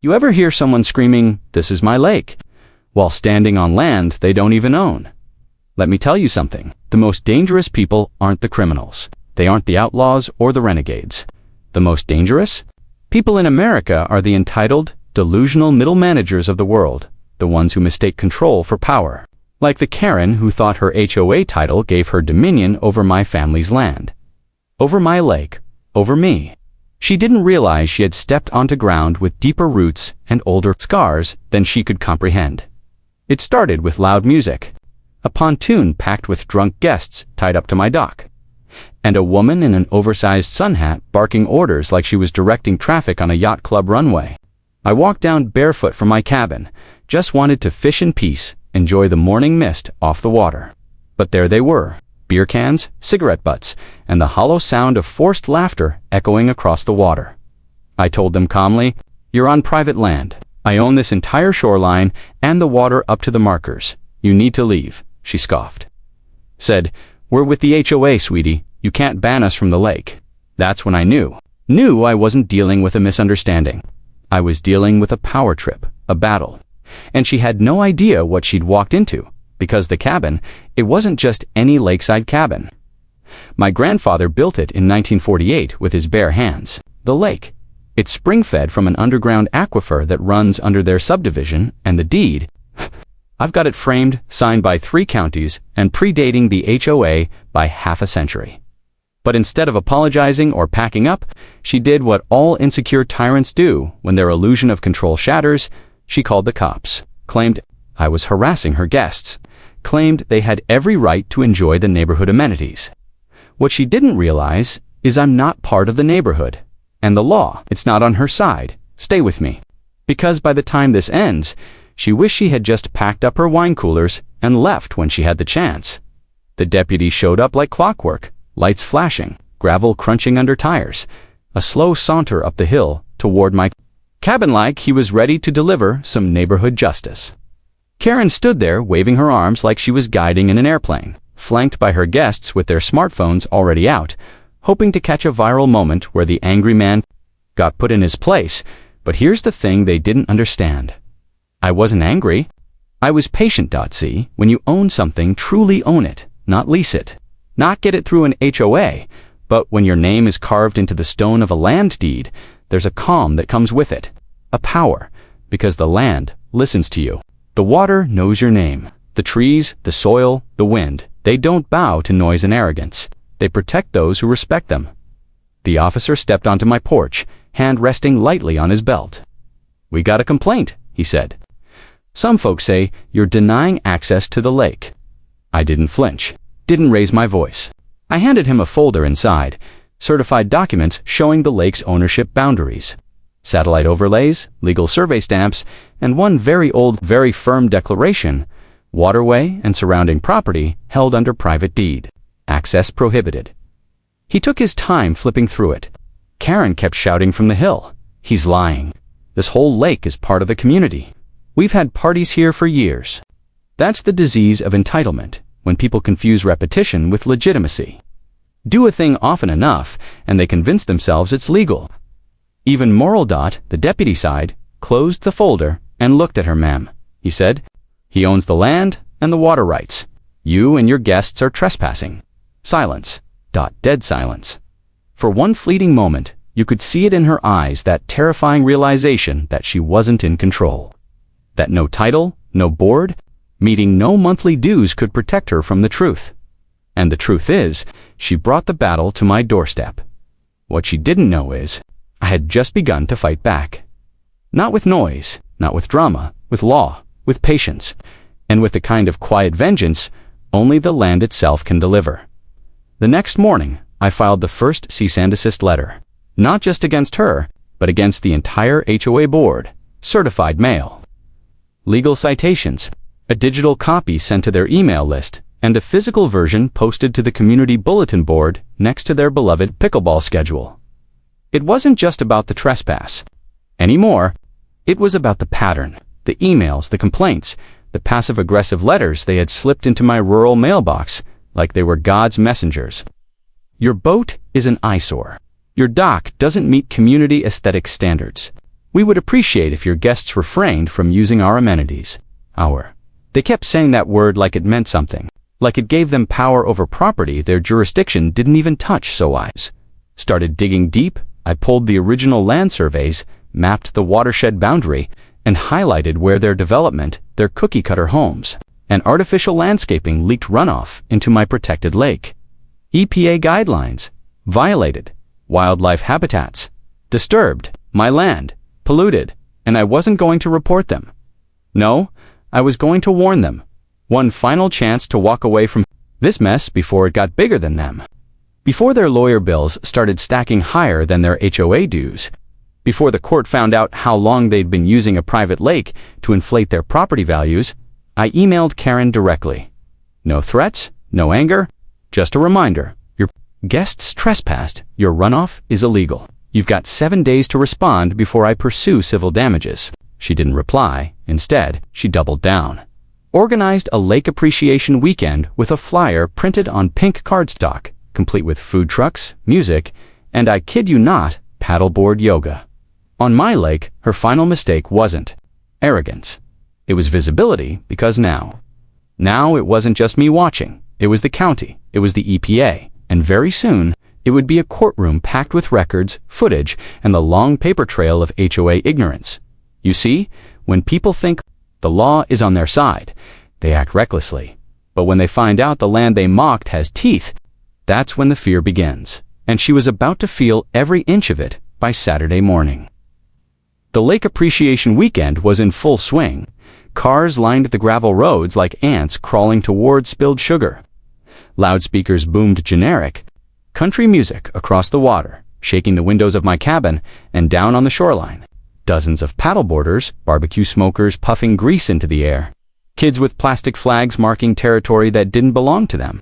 You ever hear someone screaming, "This is my lake," while standing on land they don't even own? Let me tell you something. The most dangerous people aren't the criminals. They aren't the outlaws or the renegades. The most dangerous? People in America are the entitled, delusional middle managers of the world, the ones who mistake control for power. Like the Karen who thought her HOA title gave her dominion over my family's land. Over my lake. Over me. She didn't realize she had stepped onto ground with deeper roots and older scars than she could comprehend. It started with loud music, a pontoon packed with drunk guests tied up to my dock, and a woman in an oversized sun hat barking orders like she was directing traffic on a yacht club runway. I walked down barefoot from my cabin, just wanted to fish in peace, enjoy the morning mist off the water. But there they were, beer cans, cigarette butts, and the hollow sound of forced laughter echoing across the water. I told them calmly, "You're on private land. I own this entire shoreline and the water up to the markers. You need to leave," she scoffed. Said, "We're with the HOA, sweetie. You can't ban us from the lake." That's when I knew I wasn't dealing with a misunderstanding. I was dealing with a power trip, a battle. And she had no idea what she'd walked into, because the cabin, it wasn't just any lakeside cabin. My grandfather built it in 1948 with his bare hands. The lake. It's spring-fed from an underground aquifer that runs under their subdivision, and the deed, I've got it framed, signed by 3 counties, and predating the HOA by half a century. But instead of apologizing or packing up, she did what all insecure tyrants do when their illusion of control shatters. She called the cops, claimed I was harassing her guests, claimed they had every right to enjoy the neighborhood amenities. What she didn't realize is I'm not part of the neighborhood, and the law, it's not on her side. Stay with me. Because by the time this ends, she wished she had just packed up her wine coolers and left when she had the chance. The deputy showed up like clockwork, lights flashing, gravel crunching under tires, a slow saunter up the hill toward my cabin like he was ready to deliver some neighborhood justice. Karen stood there waving her arms like she was guiding in an airplane, flanked by her guests with their smartphones already out, hoping to catch a viral moment where the angry man got put in his place. But here's the thing they didn't understand. I wasn't angry. I was patient. See, when you own something, truly own it, not lease it, not get it through an HOA, but when your name is carved into the stone of a land deed, there's a calm that comes with it, a power, because the land listens to you. The water knows your name. The trees, the soil, the wind, they don't bow to noise and arrogance. They protect those who respect them. The officer stepped onto my porch, hand resting lightly on his belt. "We got a complaint," he said. "Some folks say you're denying access to the lake." I didn't flinch, didn't raise my voice. I handed him a folder inside, certified documents showing the lake's ownership boundaries, satellite overlays, legal survey stamps, and one very old, very firm declaration: waterway and surrounding property held under private deed. Access prohibited. He took his time flipping through it. Karen kept shouting from the hill, "He's lying. This whole lake is part of the community. We've had parties here for years." That's the disease of entitlement, when people confuse repetition with legitimacy. Do a thing often enough, and they convince themselves it's legal. Even Moral. The deputy sighed, closed the folder, and looked at her. "Ma'am," he said, "he owns the land and the water rights. You and your guests are trespassing." Silence. Dead silence. For one fleeting moment, you could see it in her eyes, that terrifying realization that she wasn't in control. That no title, no board, meeting no monthly dues could protect her from the truth. And the truth is, she brought the battle to my doorstep. What she didn't know is, I had just begun to fight back. Not with noise, not with drama, with law, with patience, and with the kind of quiet vengeance only the land itself can deliver. The next morning, I filed the first cease and desist letter, not just against her, but against the entire HOA board, certified mail. Legal citations, a digital copy sent to their email list, and a physical version posted to the community bulletin board next to their beloved pickleball schedule. It wasn't just about the trespass anymore. It was about the pattern, the emails, the complaints, the passive-aggressive letters they had slipped into my rural mailbox like they were God's messengers. "Your boat is an eyesore. Your dock doesn't meet community aesthetic standards. We would appreciate if your guests refrained from using our amenities. They kept saying that word like it meant something, like it gave them power over property their jurisdiction didn't even touch, so I started digging deep. I pulled the original land surveys, mapped the watershed boundary, and highlighted where their development, their cookie-cutter homes, and artificial landscaping leaked runoff into my protected lake. EPA guidelines violated, wildlife habitats disturbed, my land polluted, and I wasn't going to report them. No, I was going to warn them. One final chance to walk away from this mess before it got bigger than them. Before their lawyer bills started stacking higher than their HOA dues. Before the court found out how long they'd been using a private lake to inflate their property values, I emailed Karen directly. No threats, no anger, just a reminder. Your guests trespassed. Your runoff is illegal. You've got 7 days to respond before I pursue civil damages. She didn't reply. Instead, she doubled down. Organized a lake appreciation weekend with a flyer printed on pink cardstock, complete with food trucks, music, and I kid you not, paddleboard yoga. On my lake, her final mistake wasn't arrogance. It was visibility, because now it wasn't just me watching. It was the county, it was the EPA, and very soon, it would be a courtroom packed with records, footage, and the long paper trail of HOA ignorance. You see, when people think the law is on their side, they act recklessly. But when they find out the land they mocked has teeth, that's when the fear begins. And she was about to feel every inch of it by Saturday morning. The lake appreciation weekend was in full swing. Cars lined the gravel roads like ants crawling toward spilled sugar. Loudspeakers boomed generic country music across the water, shaking the windows of my cabin and down on the shoreline. Dozens of paddleboarders, barbecue smokers puffing grease into the air. Kids with plastic flags marking territory that didn't belong to them.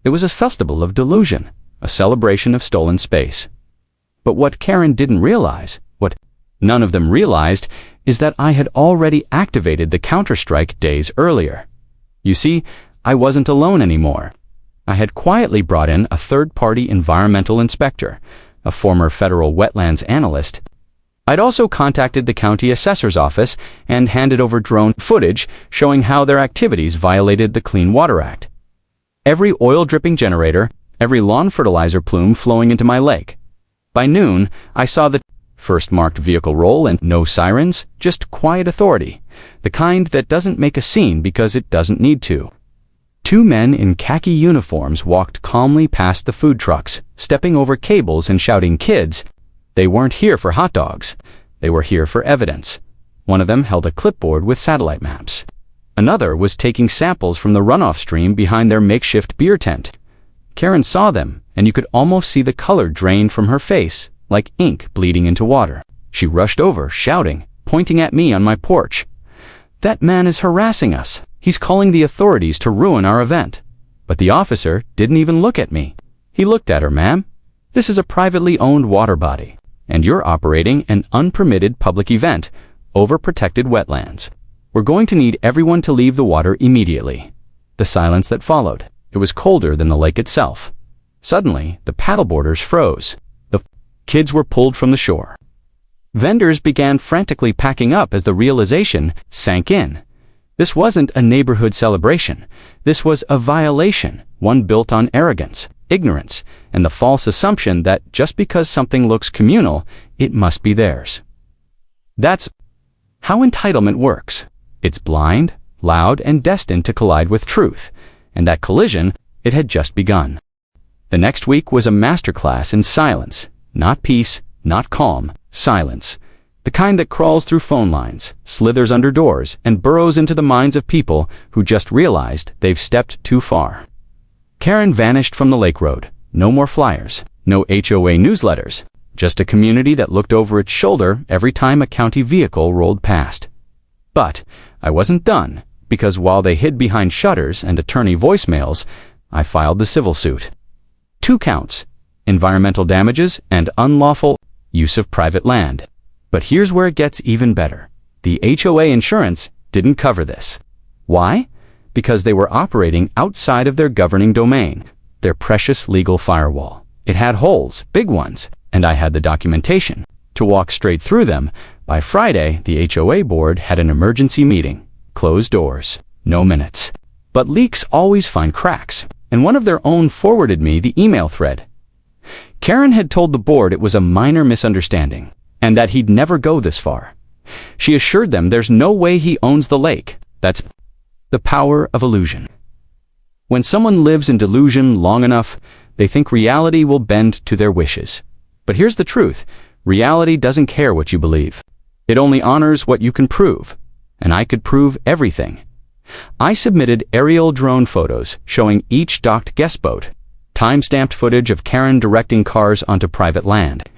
It was a festival of delusion, a celebration of stolen space. But what Karen didn't realize, what none of them realized, is that I had already activated the counterstrike days earlier. You see, I wasn't alone anymore. I had quietly brought in a third-party environmental inspector, a former federal wetlands analyst. I'd also contacted the county assessor's office and handed over drone footage showing how their activities violated the Clean Water Act. Every oil-dripping generator, every lawn fertilizer plume flowing into my lake. By noon, I saw the first marked vehicle roll and no sirens, just quiet authority, the kind that doesn't make a scene because it doesn't need to. 2 men in khaki uniforms walked calmly past the food trucks, stepping over cables and shouting, "Kids!" They weren't here for hot dogs. They were here for evidence. One of them held a clipboard with satellite maps. Another was taking samples from the runoff stream behind their makeshift beer tent. Karen saw them, and you could almost see the color drain from her face, like ink bleeding into water. She rushed over, shouting, pointing at me on my porch. "That man is harassing us. He's calling the authorities to ruin our event." But the officer didn't even look at me. He looked at her. "Ma'am, this is a privately owned water body, and you're operating an unpermitted public event over protected wetlands. We're going to need everyone to leave the water immediately." The silence that followed, it was colder than the lake itself. Suddenly, the paddleboarders froze. The kids were pulled from the shore. Vendors began frantically packing up as the realization sank in. This wasn't a neighborhood celebration. This was a violation, one built on arrogance, ignorance, and the false assumption that just because something looks communal, it must be theirs. That's how entitlement works. It's blind, loud, and destined to collide with truth, and that collision, it had just begun. The next week was a masterclass in silence, not peace, not calm, silence. The kind that crawls through phone lines, slithers under doors, and burrows into the minds of people who just realized they've stepped too far. Karen vanished from the lake road. No more flyers, no HOA newsletters, just a community that looked over its shoulder every time a county vehicle rolled past. But I wasn't done, because while they hid behind shutters and attorney voicemails, I filed the civil suit. 2 counts, environmental damages and unlawful use of private land. But here's where it gets even better. The HOA insurance didn't cover this. Why? Because they were operating outside of their governing domain, their precious legal firewall. It had holes, big ones, and I had the documentation to walk straight through them, By Friday, the HOA board had an emergency meeting. Closed doors, no minutes. But leaks always find cracks, and one of their own forwarded me the email thread. Karen had told the board it was a minor misunderstanding, and that he'd never go this far. She assured them there's no way he owns the lake. That's the power of illusion. When someone lives in delusion long enough, they think reality will bend to their wishes. But here's the truth. Reality doesn't care what you believe. It only honors what you can prove. And I could prove everything. I submitted aerial drone photos showing each docked guest boat, time-stamped footage of Karen directing cars onto private land,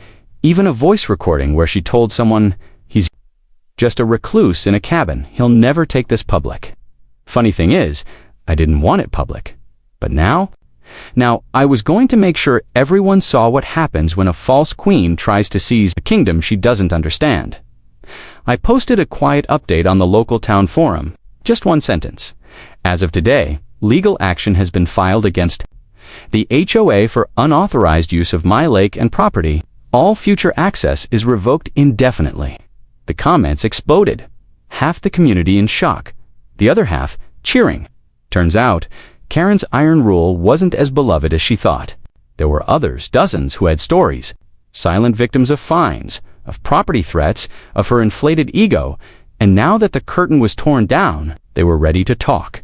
even a voice recording where she told someone he's just a recluse in a cabin, he'll never take this public. Funny thing is, I didn't want it public. But now I was going to make sure everyone saw what happens when a false queen tries to seize a kingdom she doesn't understand. I posted a quiet update on the local town forum. Just one sentence. As of today, legal action has been filed against the HOA for unauthorized use of my lake and property. All future access is revoked indefinitely. The comments exploded. Half the community in shock. The other half cheering. Turns out, Karen's iron rule wasn't as beloved as she thought. There were others, dozens, who had stories. Silent victims of fines, of property threats, of her inflated ego, and now that the curtain was torn down, they were ready to talk.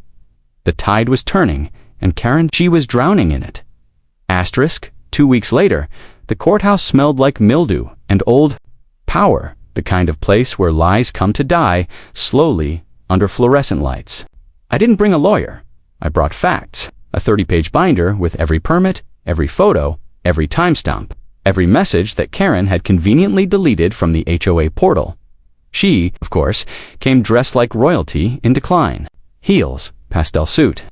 The tide was turning, and Karen, she was drowning in it. Asterisk, 2 weeks later, the courthouse smelled like mildew and old power, the kind of place where lies come to die, slowly, under fluorescent lights. I didn't bring a lawyer. I brought facts, a 30-page binder with every permit, every photo, every timestamp, every message that Karen had conveniently deleted from the HOA portal. She, of course, came dressed like royalty in decline. Heels, pastel suit,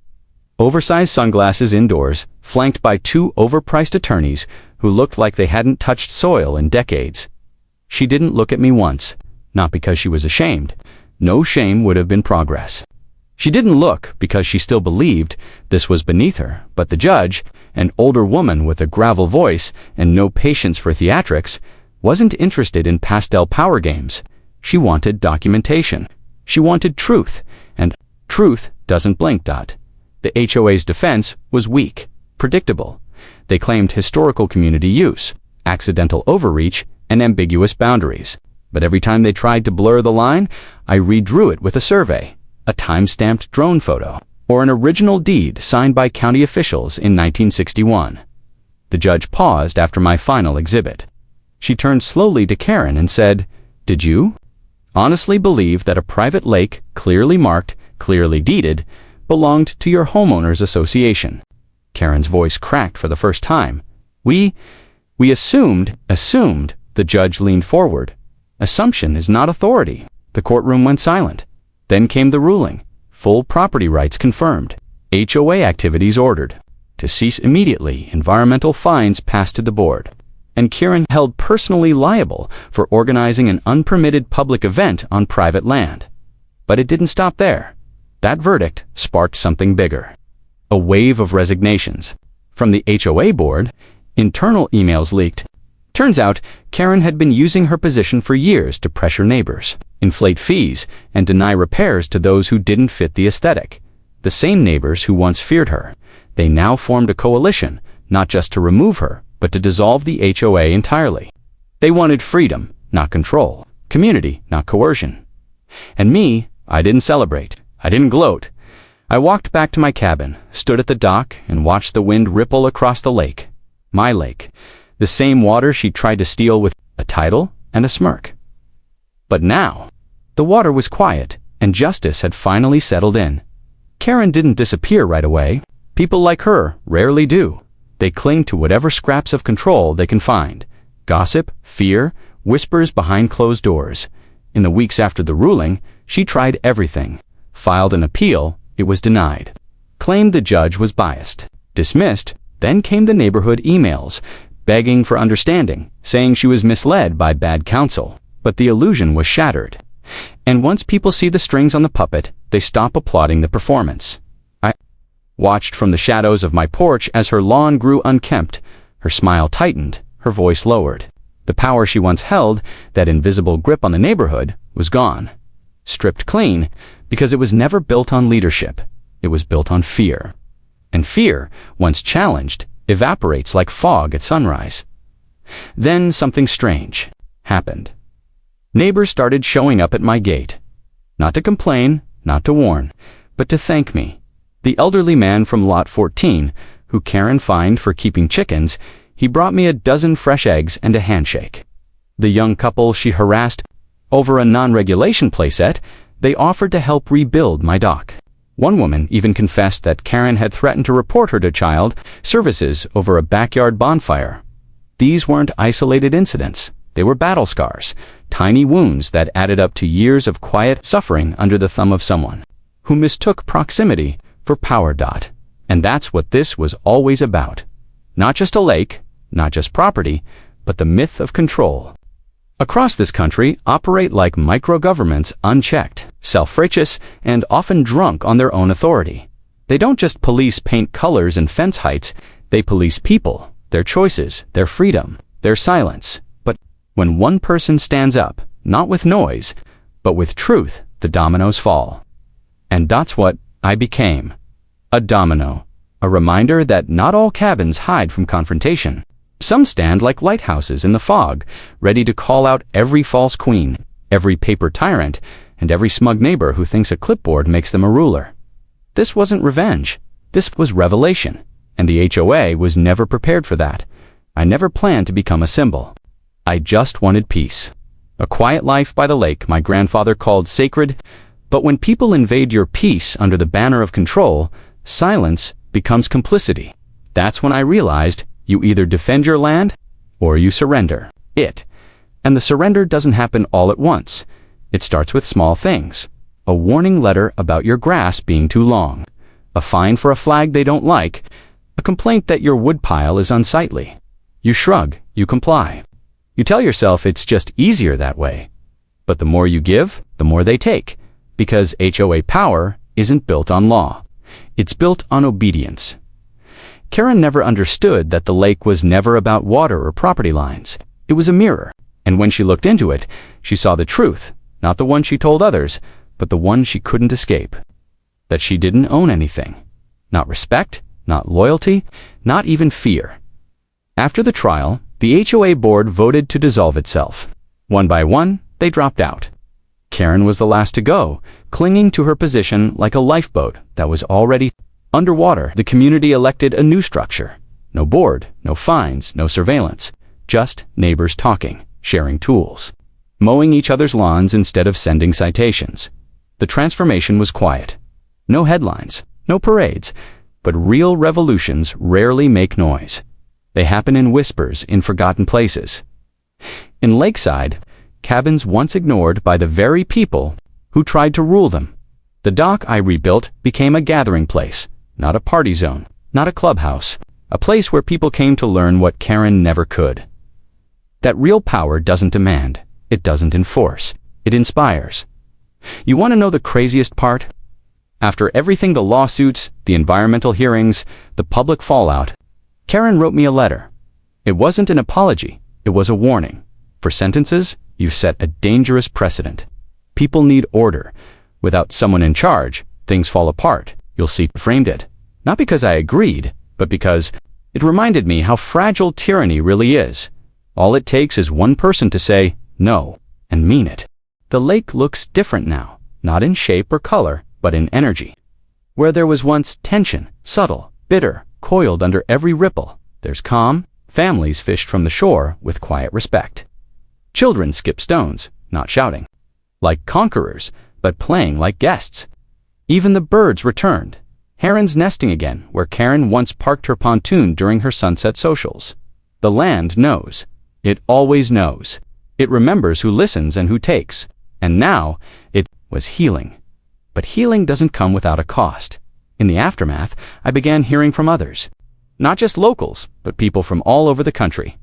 oversized sunglasses indoors, flanked by 2 overpriced attorneys who looked like they hadn't touched soil in decades. She didn't look at me once, not because she was ashamed. No shame would have been progress. She didn't look because she still believed this was beneath her, but the judge, an older woman with a gravel voice and no patience for theatrics, wasn't interested in pastel power games. She wanted documentation. She wanted truth, and truth doesn't blink. The HOA's defense was weak, predictable. They claimed historical community use, accidental overreach, and ambiguous boundaries. But every time they tried to blur the line, I redrew it with a survey, a time-stamped drone photo, or an original deed signed by county officials in 1961. The judge paused after my final exhibit. She turned slowly to Karen and said, "Did you honestly believe that a private lake, clearly marked, clearly deeded, belonged to your homeowners association?" Karen's voice cracked for the first time. We assumed, the judge leaned forward. Assumption is not authority. The courtroom went silent. Then came the ruling. Full property rights confirmed. HOA activities ordered to cease immediately. Environmental fines passed to the board. And Karen held personally liable for organizing an unpermitted public event on private land. But it didn't stop there. That verdict sparked something bigger. A wave of resignations. From the HOA board, internal emails leaked. Turns out, Karen had been using her position for years to pressure neighbors, inflate fees, and deny repairs to those who didn't fit the aesthetic. The same neighbors who once feared her. They now formed a coalition, not just to remove her, but to dissolve the HOA entirely. They wanted freedom, not control. Community, not coercion. And me, I didn't celebrate. I didn't gloat. I walked back to my cabin, stood at the dock, and watched the wind ripple across the lake. My lake. The same water she tried to steal with a title and a smirk. But now, the water was quiet, and justice had finally settled in. Karen didn't disappear right away. People like her rarely do. They cling to whatever scraps of control they can find. Gossip, fear, whispers behind closed doors. In the weeks after the ruling, she tried everything. Filed an appeal, it was denied. Claimed the judge was biased. Dismissed. Then came the neighborhood emails, begging for understanding, saying she was misled by bad counsel. But the illusion was shattered. And once people see the strings on the puppet, they stop applauding the performance. I watched from the shadows of my porch as her lawn grew unkempt. Her smile tightened, her voice lowered. The power she once held, that invisible grip on the neighborhood, was gone. Stripped clean, because it was never built on leadership. It was built on fear. And fear, once challenged, evaporates like fog at sunrise. Then something strange happened. Neighbors started showing up at my gate. Not to complain, not to warn, but to thank me. The elderly man from Lot 14, who Karen fined for keeping chickens, he brought me a dozen fresh eggs and a handshake. The young couple she harassed over a non-regulation playset, they offered to help rebuild my dock. One woman even confessed that Karen had threatened to report her to child services over a backyard bonfire. These weren't isolated incidents. They were battle scars, tiny wounds that added up to years of quiet suffering under the thumb of someone who mistook proximity for power. And that's what this was always about. Not just a lake, not just property, but the myth of control. Across this country operate like micro-governments, unchecked, self-righteous, and often drunk on their own authority. They don't just police paint colors and fence heights, they police people, their choices, their freedom, their silence. But when one person stands up, not with noise, but with truth, the dominoes fall. And that's what I became. A domino. A reminder that not all cabins hide from confrontation. Some stand like lighthouses in the fog, ready to call out every false queen, every paper tyrant, and every smug neighbor who thinks a clipboard makes them a ruler. This wasn't revenge. This was revelation, and the HOA was never prepared for that. I never planned to become a symbol. I just wanted peace. A quiet life by the lake my grandfather called sacred, but when people invade your peace under the banner of control, silence becomes complicity. That's when I realized you either defend your land or you surrender it. And the surrender doesn't happen all at once. It starts with small things. A warning letter about your grass being too long. A fine for a flag they don't like. A complaint that your woodpile is unsightly. You shrug, you comply. You tell yourself it's just easier that way. But the more you give, the more they take. Because HOA power isn't built on law. It's built on obedience. Karen never understood that the lake was never about water or property lines. It was a mirror, and when she looked into it, she saw the truth, not the one she told others, but the one she couldn't escape. That she didn't own anything. Not respect, not loyalty, not even fear. After the trial, the HOA board voted to dissolve itself. One by one, they dropped out. Karen was the last to go, clinging to her position like a lifeboat that was already underwater. The community elected a new structure. No board, no fines, no surveillance. Just neighbors talking, sharing tools, mowing each other's lawns instead of sending citations. The transformation was quiet. No headlines, no parades, but real revolutions rarely make noise. They happen in whispers in forgotten places. In Lakeside, cabins once ignored by the very people who tried to rule them. The dock I rebuilt became a gathering place. Not a party zone, not a clubhouse, a place where people came to learn what Karen never could. That real power doesn't demand, it doesn't enforce, it inspires. You want to know the craziest part? After everything, the lawsuits, the environmental hearings, the public fallout, Karen wrote me a letter. It wasn't an apology, it was a warning. For sentences, you've set a dangerous precedent. People need order. Without someone in charge, things fall apart. You'll see, framed it. Not because I agreed, but because it reminded me how fragile tyranny really is. All it takes is one person to say no and mean it. The lake looks different now, not in shape or color, but in energy. Where there was once tension, subtle, bitter, coiled under every ripple, there's calm. Families fished from the shore with quiet respect. Children skip stones, not shouting, like conquerors, but playing like guests. Even the birds returned, herons nesting again where Karen once parked her pontoon during her sunset socials. The land knows. It always knows. It remembers who listens and who takes. And now, it was healing. But healing doesn't come without a cost. In the aftermath, I began hearing from others. Not just locals, but people from all over the country.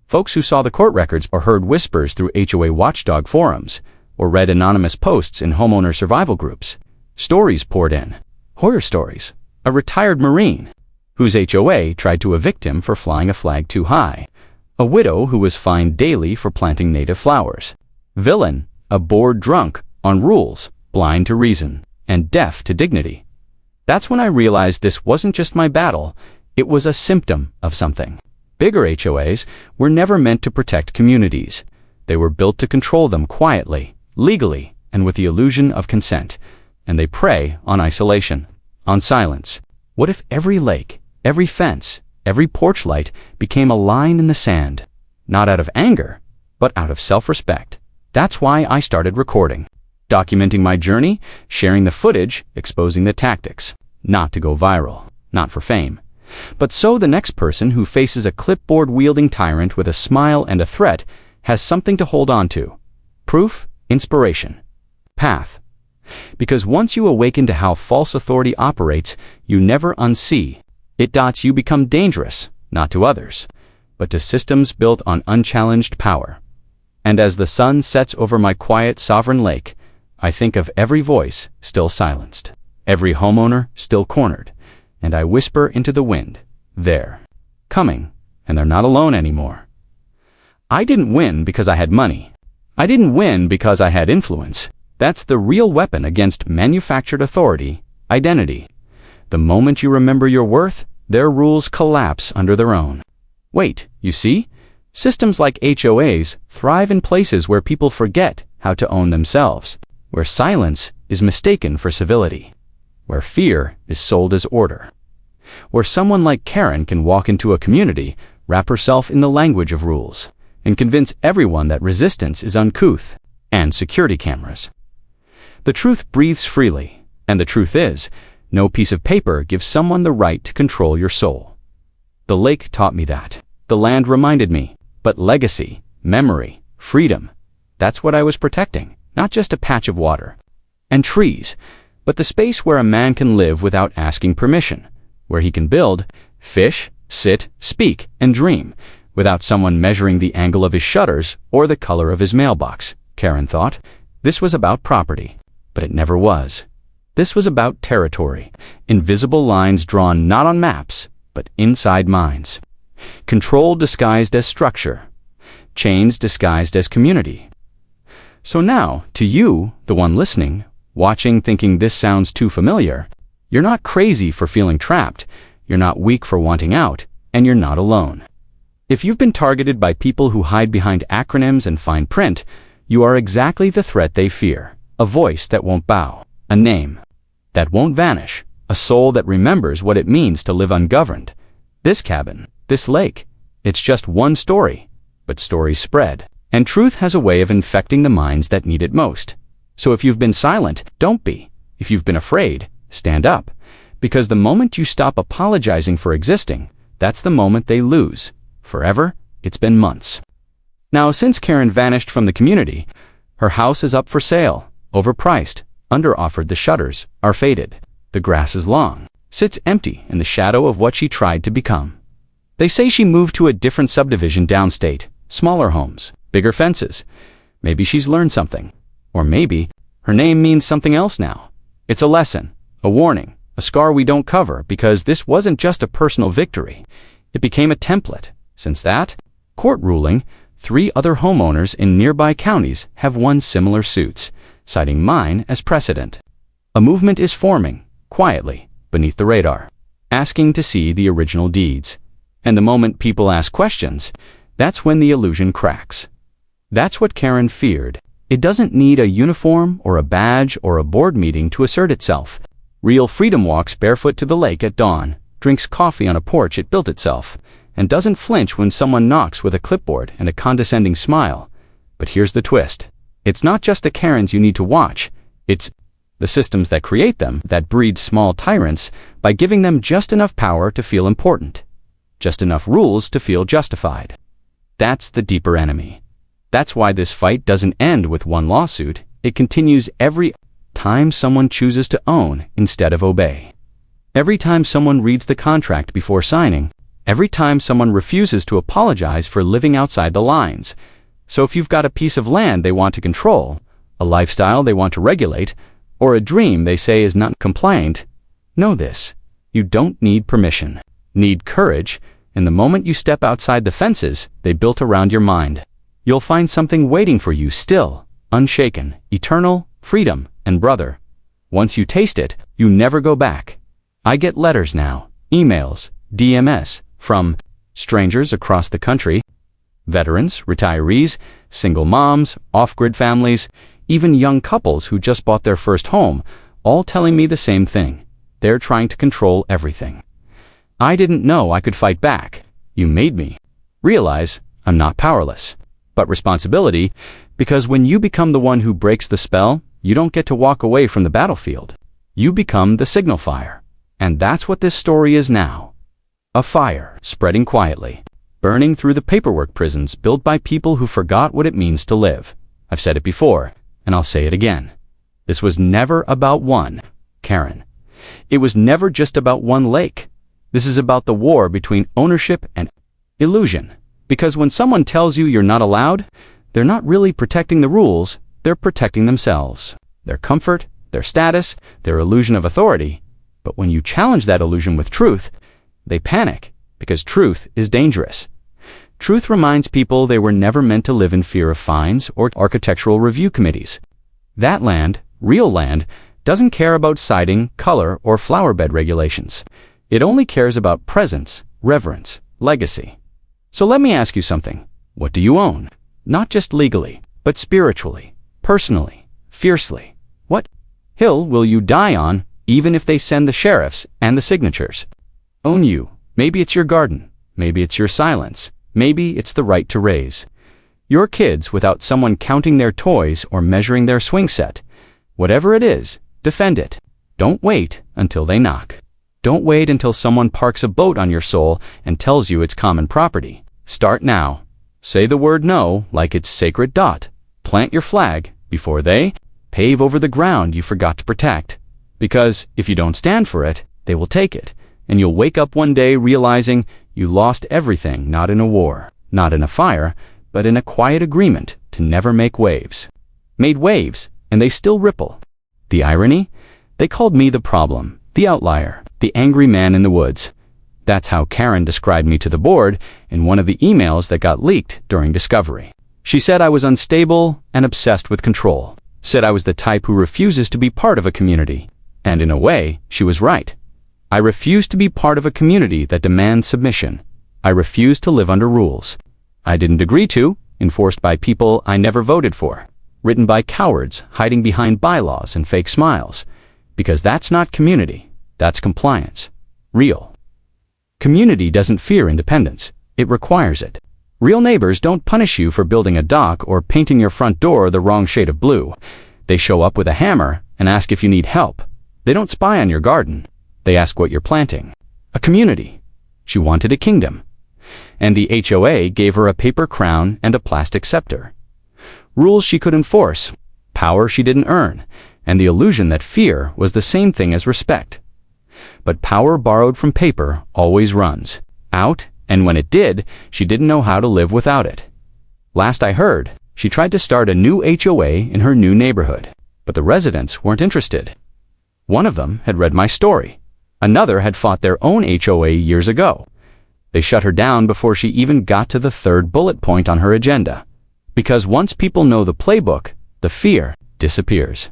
Folks who saw the court records or heard whispers through HOA watchdog forums, or read anonymous posts in homeowner survival groups. Stories poured in. Horror stories. A retired Marine whose HOA tried to evict him for flying a flag too high. A widow who was fined daily for planting native flowers. Villain, a bored drunk on rules, blind to reason, and deaf to dignity. That's when I realized this wasn't just my battle, it was a symptom of something. Bigger HOAs were never meant to protect communities. They were built to control them quietly, legally, and with the illusion of consent. And they prey on isolation, on silence. What if every lake, every fence, every porch light became a line in the sand? Not out of anger, but out of self-respect. That's why I started recording. Documenting my journey, sharing the footage, exposing the tactics. Not to go viral, not for fame. But so the next person who faces a clipboard-wielding tyrant with a smile and a threat has something to hold on to. Proof, inspiration, path. Because once you awaken to how false authority operates, you never unsee. You become dangerous, not to others, but to systems built on unchallenged power. And as the sun sets over my quiet, sovereign lake, I think of every voice still silenced, every homeowner still cornered, and I whisper into the wind, they're coming, and they're not alone anymore. I didn't win because I had money. I didn't win because I had influence. That's the real weapon against manufactured authority, identity. The moment you remember your worth, their rules collapse under their own. Wait, you see? Systems like HOAs thrive in places where people forget how to own themselves, where silence is mistaken for civility, where fear is sold as order, where someone like Karen can walk into a community, wrap herself in the language of rules, and convince everyone that resistance is uncouth, and security cameras. The truth breathes freely, and the truth is, no piece of paper gives someone the right to control your soul. The lake taught me that. The land reminded me. But legacy, memory, freedom, that's what I was protecting, not just a patch of water. And trees, but the space where a man can live without asking permission, where he can build, fish, sit, speak, and dream, without someone measuring the angle of his shutters or the color of his mailbox. Karen thought this was about property, but it never was. This was about territory, invisible lines drawn not on maps, but inside minds. Control disguised as structure, chains disguised as community. So now, to you, the one listening, watching, thinking this sounds too familiar, you're not crazy for feeling trapped, you're not weak for wanting out, and you're not alone. If you've been targeted by people who hide behind acronyms and fine print, you are exactly the threat they fear. A voice that won't bow, a name that won't vanish, a soul that remembers what it means to live ungoverned. This cabin, this lake, it's just one story, but stories spread, and truth has a way of infecting the minds that need it most. So if you've been silent, don't be. If you've been afraid, stand up, because the moment you stop apologizing for existing, that's the moment they lose. Forever, it's been months. Now, since Karen vanished from the community, her house is up for sale, overpriced, under-offered, the shutters are faded, the grass is long, sits empty in the shadow of what she tried to become. They say she moved to a different subdivision downstate, smaller homes, bigger fences. Maybe she's learned something. Or maybe her name means something else now. It's a lesson, a warning, a scar we don't cover, because this wasn't just a personal victory. It became a template. Since that court ruling, 3 other homeowners in nearby counties have won similar suits, citing mine as precedent. A movement is forming, quietly, beneath the radar, asking to see the original deeds. And the moment people ask questions, that's when the illusion cracks. That's what Karen feared. It doesn't need a uniform or a badge or a board meeting to assert itself. Real freedom walks barefoot to the lake at dawn, drinks coffee on a porch it built itself, and doesn't flinch when someone knocks with a clipboard and a condescending smile. But here's the twist. It's not just the Karens you need to watch. It's the systems that create them, that breed small tyrants by giving them just enough power to feel important, just enough rules to feel justified. That's the deeper enemy. That's why this fight doesn't end with one lawsuit. It continues every time someone chooses to own instead of obey. Every time someone reads the contract before signing. Every time someone refuses to apologize for living outside the lines. So if you've got a piece of land they want to control, a lifestyle they want to regulate, or a dream they say is not compliant, know this: you don't need permission. Need courage, and the moment you step outside the fences they built around your mind, you'll find something waiting for you still, unshaken, eternal, freedom, and brother. Once you taste it, you never go back. I get letters now, emails, DMS, from strangers across the country, veterans, retirees, single moms, off-grid families, even young couples who just bought their first home, all telling me the same thing. They're trying to control everything. I didn't know I could fight back. You made me realize I'm not powerless, but responsibility, because when you become the one who breaks the spell, you don't get to walk away from the battlefield. You become the signal fire. And that's what this story is now. A fire spreading quietly, burning through the paperwork prisons built by people who forgot what it means to live. I've said it before, and I'll say it again. This was never about one Karen. It was never just about one lake. This is about the war between ownership and illusion. Because when someone tells you you're not allowed, they're not really protecting the rules, they're protecting themselves, their comfort, their status, their illusion of authority. But when you challenge that illusion with truth, they panic, because truth is dangerous. Truth reminds people they were never meant to live in fear of fines or architectural review committees. That land, real land, doesn't care about siding, color, or flower bed regulations. It only cares about presence, reverence, legacy. So let me ask you something. What do you own? Not just legally, but spiritually, personally, fiercely. What hill will you die on, even if they send the sheriffs and the signatures? Own you. Maybe it's your garden. Maybe it's your silence. Maybe it's the right to raise your kids without someone counting their toys or measuring their swing set. Whatever it is, defend it. Don't wait until they knock. Don't wait until someone parks a boat on your soul and tells you it's common property. Start now. Say the word no like it's sacred. Plant your flag before they pave over the ground you forgot to protect. Because if you don't stand for it, they will take it, and you'll wake up one day realizing you lost everything, not in a war, not in a fire, but in a quiet agreement to never make waves. Made waves, and they still ripple. The irony? They called me the problem, the outlier, the angry man in the woods. That's how Karen described me to the board in one of the emails that got leaked during discovery. She said I was unstable and obsessed with control, said I was the type who refuses to be part of a community. And in a way, she was right. I refuse to be part of a community that demands submission. I refuse to live under rules I didn't agree to, enforced by people I never voted for, written by cowards hiding behind bylaws and fake smiles. Because that's not community, that's compliance. Real community doesn't fear independence, it requires it. Real neighbors don't punish you for building a dock or painting your front door the wrong shade of blue. They show up with a hammer and ask if you need help. They don't spy on your garden. They ask what you're planting. A community. She wanted a kingdom. And the HOA gave her a paper crown and a plastic scepter. Rules she could enforce, power she didn't earn, and the illusion that fear was the same thing as respect. But power borrowed from paper always runs out, and when it did, she didn't know how to live without it. Last I heard, she tried to start a new HOA in her new neighborhood, but the residents weren't interested. One of them had read my story. Another had fought their own HOA years ago. They shut her down before she even got to the third bullet point on her agenda. Because once people know the playbook, the fear disappears.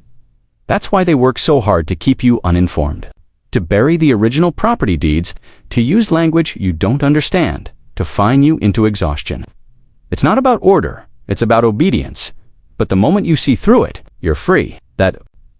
That's why they work so hard to keep you uninformed. To bury the original property deeds, to use language you don't understand, to fine you into exhaustion. It's not about order, it's about obedience. But the moment you see through it, you're free. That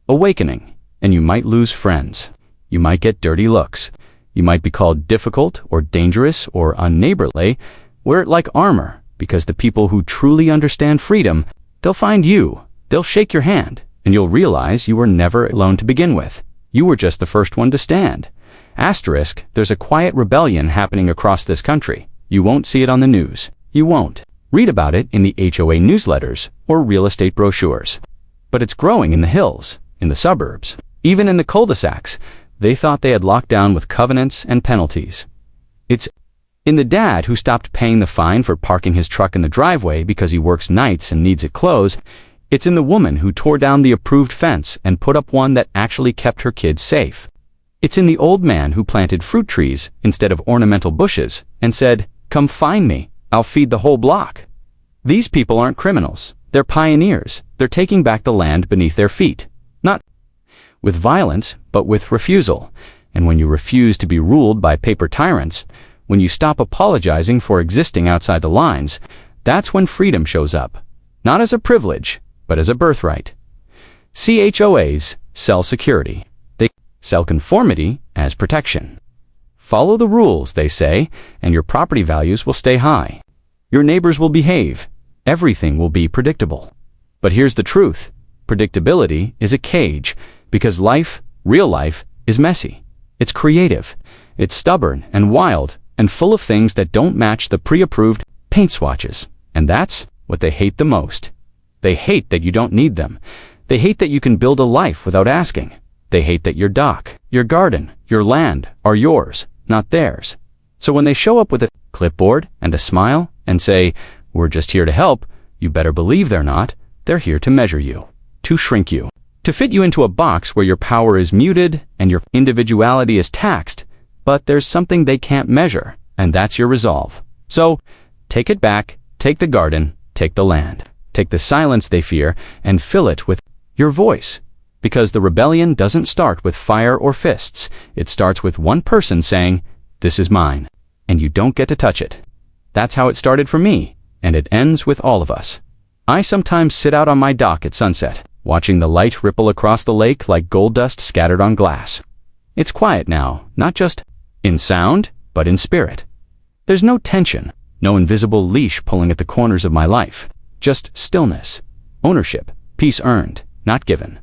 awakening, and you might lose friends. You might get dirty looks. You might be called difficult or dangerous or unneighborly. Wear it like armor, because the people who truly understand freedom, they'll find you, they'll shake your hand, and you'll realize you were never alone to begin with. You were just the first one to stand. Asterisk, there's a quiet rebellion happening across this country. You won't see it on the news. You won't read about it in the HOA newsletters or real estate brochures. But it's growing in the hills, in the suburbs, even in the cul-de-sacs. They thought they had locked down with covenants and penalties. It's in the dad who stopped paying the fine for parking his truck in the driveway because he works nights and needs it closed. It's in the woman who tore down the approved fence and put up one that actually kept her kids safe. It's in the old man who planted fruit trees instead of ornamental bushes and said, "Come find me, I'll feed the whole block." These people aren't criminals. They're pioneers. They're taking back the land beneath their feet. Not with violence, but with refusal. And when you refuse to be ruled by paper tyrants, when you stop apologizing for existing outside the lines, that's when freedom shows up. Not as a privilege, but as a birthright. CHOAs sell security. They sell conformity as protection. Follow the rules, they say, and your property values will stay high. Your neighbors will behave. Everything will be predictable. But here's the truth. Predictability is a cage, because life, real life, is messy. It's creative. It's stubborn and wild and full of things that don't match the pre-approved paint swatches. And that's what they hate the most. They hate that you don't need them. They hate that you can build a life without asking. They hate that your dock, your garden, your land are yours, not theirs. So when they show up with a clipboard and a smile and say, "We're just here to help," you better believe they're not. They're here to measure you, to shrink you, to fit you into a box where your power is muted and your individuality is taxed. But there's something they can't measure, and that's your resolve. So take it back, take the garden, take the land, take the silence they fear, and fill it with your voice. Because the rebellion doesn't start with fire or fists. It starts with one person saying, "This is mine, and you don't get to touch it." That's how it started for me, and it ends with all of us. I sometimes sit out on my dock at sunset, watching the light ripple across the lake like gold dust scattered on glass. It's quiet now, not just in sound, but in spirit. There's no tension, no invisible leash pulling at the corners of my life. Just stillness, ownership, peace earned, not given.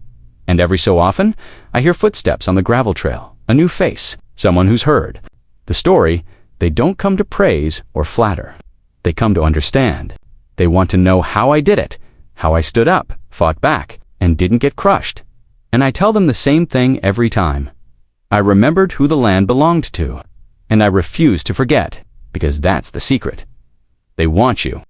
And every so often, I hear footsteps on the gravel trail, a new face, someone who's heard the story. They don't come to praise or flatter. They come to understand. They want to know how I did it, how I stood up, fought back, and didn't get crushed. And I tell them the same thing every time. I remembered who the land belonged to, and I refuse to forget, because that's the secret. They want you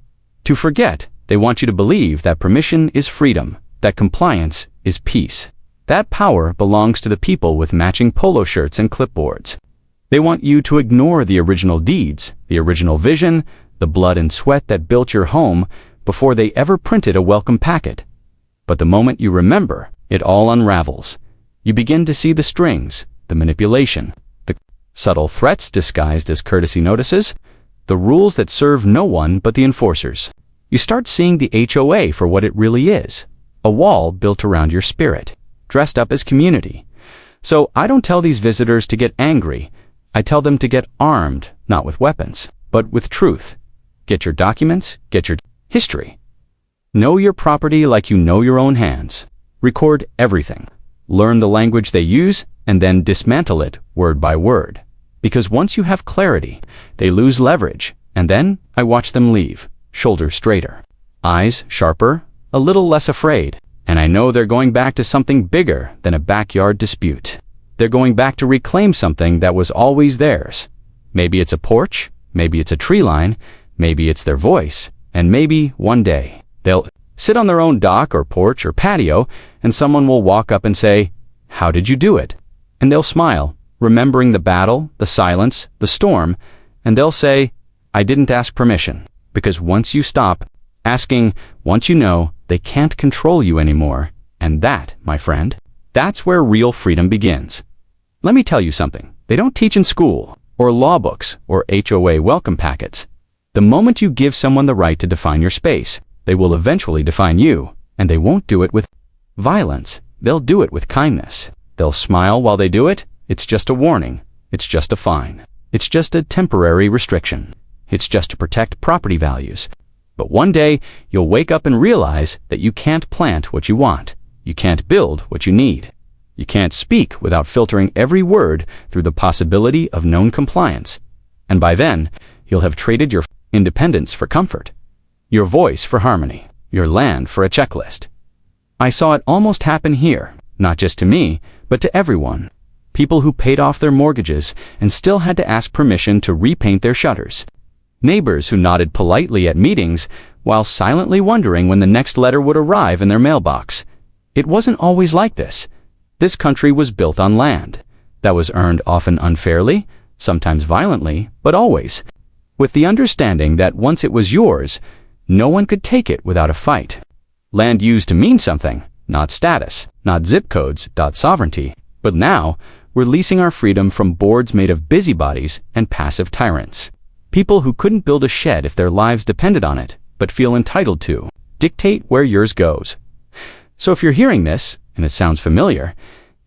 to forget. They want you to believe that permission is freedom, that compliance is peace. That power belongs to the people with matching polo shirts and clipboards. They want you to ignore the original deeds, the original vision, the blood and sweat that built your home before they ever printed a welcome packet. But the moment you remember, it all unravels. You begin to see the strings, the manipulation, the subtle threats disguised as courtesy notices, the rules that serve no one but the enforcers. You start seeing the HOA for what it really is, a wall built around your spirit, dressed up as community. So I don't tell these visitors to get angry. I tell them to get armed, not with weapons, but with truth. Get your documents, get your history. Know your property like you know your own hands. Record everything. Learn the language they use, and then dismantle it word by word. Because once you have clarity, they lose leverage, and then I watch them leave, shoulders straighter, eyes sharper, a little less afraid, and I know they're going back to something bigger than a backyard dispute. They're going back to reclaim something that was always theirs. Maybe it's a porch, maybe it's a tree line, maybe it's their voice, and maybe one day they'll sit on their own dock or porch or patio, and someone will walk up and say, "How did you do it?" And they'll smile, remembering the battle, the silence, the storm, and they'll say, "I didn't ask permission." Because once you stop asking, once you know, they can't control you anymore. And that, my friend, that's where real freedom begins. Let me tell you something. They don't teach in school, or law books, or HOA welcome packets. The moment you give someone the right to define your space, they will eventually define you, and they won't do it with violence. They'll do it with kindness. They'll smile while they do it. It's just a warning. It's just a fine. It's just a temporary restriction. It's just to protect property values. But one day, you'll wake up and realize that you can't plant what you want. You can't build what you need. You can't speak without filtering every word through the possibility of known compliance. And by then, you'll have traded your independence for comfort, your voice for harmony, your land for a checklist. I saw it almost happen here, not just to me, but to everyone. People who paid off their mortgages and still had to ask permission to repaint their shutters. Neighbors who nodded politely at meetings while silently wondering when the next letter would arrive in their mailbox. It wasn't always like this. This country was built on land. that was earned often unfairly, sometimes violently, but always with the understanding that once it was yours, no one could take it without a fight. Land used to mean something, not status, not zip codes, not sovereignty. But now, we're leasing our freedom from boards made of busybodies and passive tyrants. People who couldn't build a shed if their lives depended on it, but feel entitled to dictate where yours goes. So if you're hearing this, and it sounds familiar,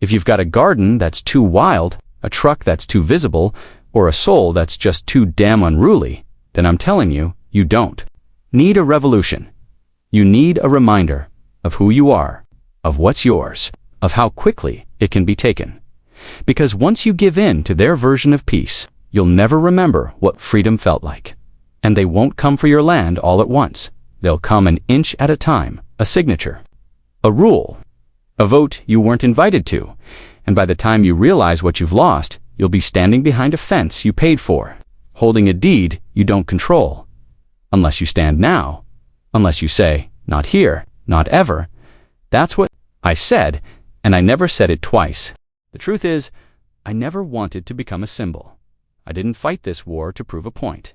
if you've got a garden that's too wild, a truck that's too visible, or a soul that's just too damn unruly, then I'm telling you, you don't need a revolution. You need a reminder of who you are, of what's yours, of how quickly it can be taken. Because once you give in to their version of peace, you'll never remember what freedom felt like. And they won't come for your land all at once. They'll come an inch at a time, a signature, a rule, a vote you weren't invited to. And by the time you realize what you've lost, you'll be standing behind a fence you paid for, holding a deed you don't control. Unless you stand now, unless you say, not here, not ever. That's what I said, and I never said it twice. The truth is, I never wanted to become a symbol. I didn't fight this war to prove a point.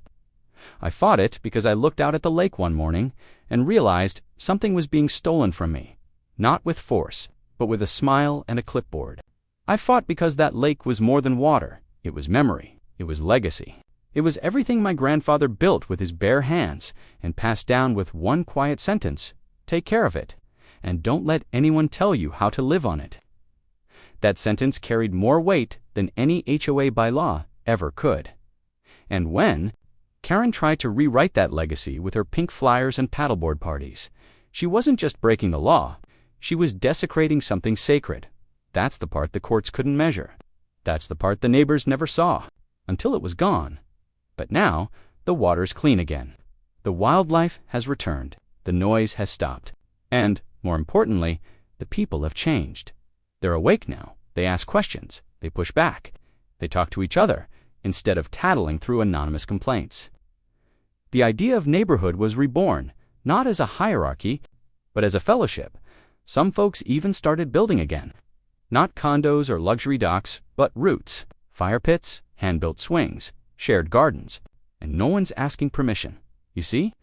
I fought it because I looked out at the lake one morning and realized something was being stolen from me, not with force, but with a smile and a clipboard. I fought because that lake was more than water. It was memory. It was legacy. It was everything my grandfather built with his bare hands and passed down with one quiet sentence: take care of it, and don't let anyone tell you how to live on it. That sentence carried more weight than any HOA by law ever could. And when Karen tried to rewrite that legacy with her pink flyers and paddleboard parties, she wasn't just breaking the law, she was desecrating something sacred. That's the part the courts couldn't measure. That's the part the neighbors never saw, until it was gone. But now, the water's clean again. The wildlife has returned. The noise has stopped. And, more importantly, the people have changed. They're awake now. They ask questions. They push back. They talk to each other, instead of tattling through anonymous complaints. The idea of neighborhood was reborn, not as a hierarchy, but as a fellowship. Some folks even started building again. Not condos or luxury docks, but roots, fire pits, hand-built swings, shared gardens, and no one's asking permission. You see?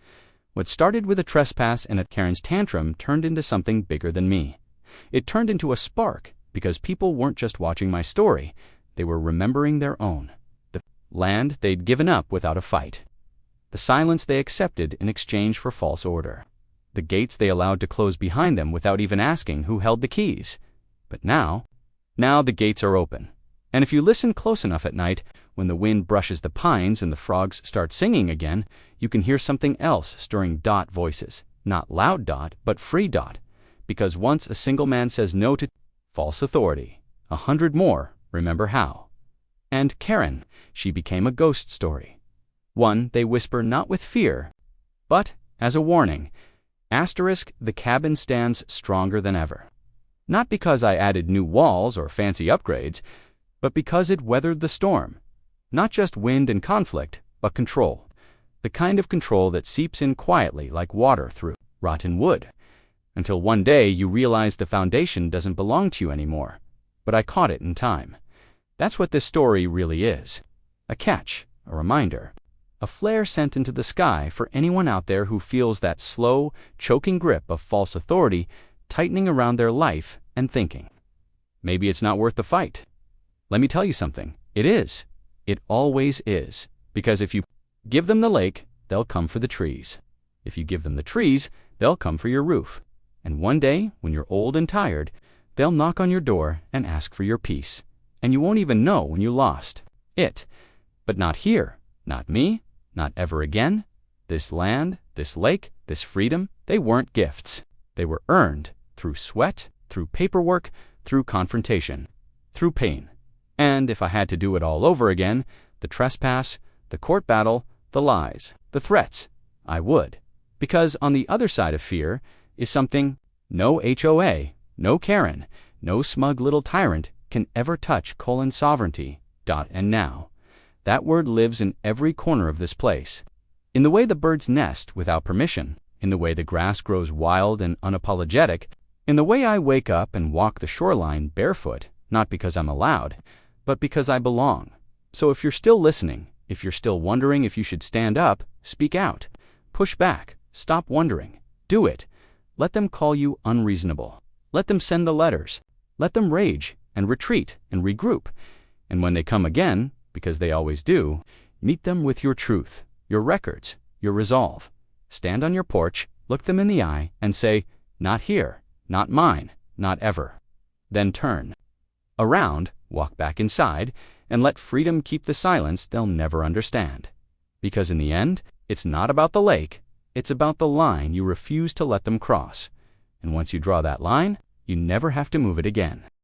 What started with a trespass and a Karen's tantrum turned into something bigger than me. It turned into a spark, because people weren't just watching my story, they were remembering their own. The land they'd given up without a fight. The silence they accepted in exchange for false order. The gates they allowed to close behind them without even asking who held the keys. But now the gates are open. And if you listen close enough at night, when the wind brushes the pines and the frogs start singing again, you can hear something else stirring dot voices. Not loud dot, but free dot. Because once a single man says no to false authority, 100 more remember how. And Karen, she became a ghost story. One they whisper not with fear, but as a warning. Asterisk, the cabin stands stronger than ever. Not because I added new walls or fancy upgrades, but because it weathered the storm. Not just wind and conflict, but control. The kind of control that seeps in quietly like water through rotten wood. Until one day you realize the foundation doesn't belong to you anymore. But I caught it in time. That's what this story really is. A catch, a reminder. A flare sent into the sky for anyone out there who feels that slow, choking grip of false authority tightening around their life and thinking, maybe it's not worth the fight. Let me tell you something. It is. It always is. Because if you give them the lake, they'll come for the trees. If you give them the trees, they'll come for your roof. And one day, when you're old and tired, they'll knock on your door and ask for your peace. And you won't even know when you lost it. But not here, not me, not ever again. This land, this lake, this freedom, they weren't gifts. They were earned through sweat, through paperwork, through confrontation, through pain. And if I had to do it all over again, the trespass, the court battle, the lies, the threats, I would. Because on the other side of fear is something no HOA, no Karen, no smug little tyrant can ever touch: sovereignty. And now. That word lives in every corner of this place. In the way the birds nest without permission, in the way the grass grows wild and unapologetic, in the way I wake up and walk the shoreline barefoot, not because I'm allowed, but because I belong. So if you're still listening, if you're still wondering if you should stand up, speak out. Push back. Stop wondering. Do it. Let them call you unreasonable. Let them send the letters. Let them rage and retreat and regroup. And when they come again, because they always do, meet them with your truth, your records, your resolve. Stand on your porch, look them in the eye, and say, "Not here, not mine, not ever." Then turn around, walk back inside, and let freedom keep the silence they'll never understand. Because in the end, it's not about the lake, it's about the line you refuse to let them cross. And once you draw that line, you never have to move it again.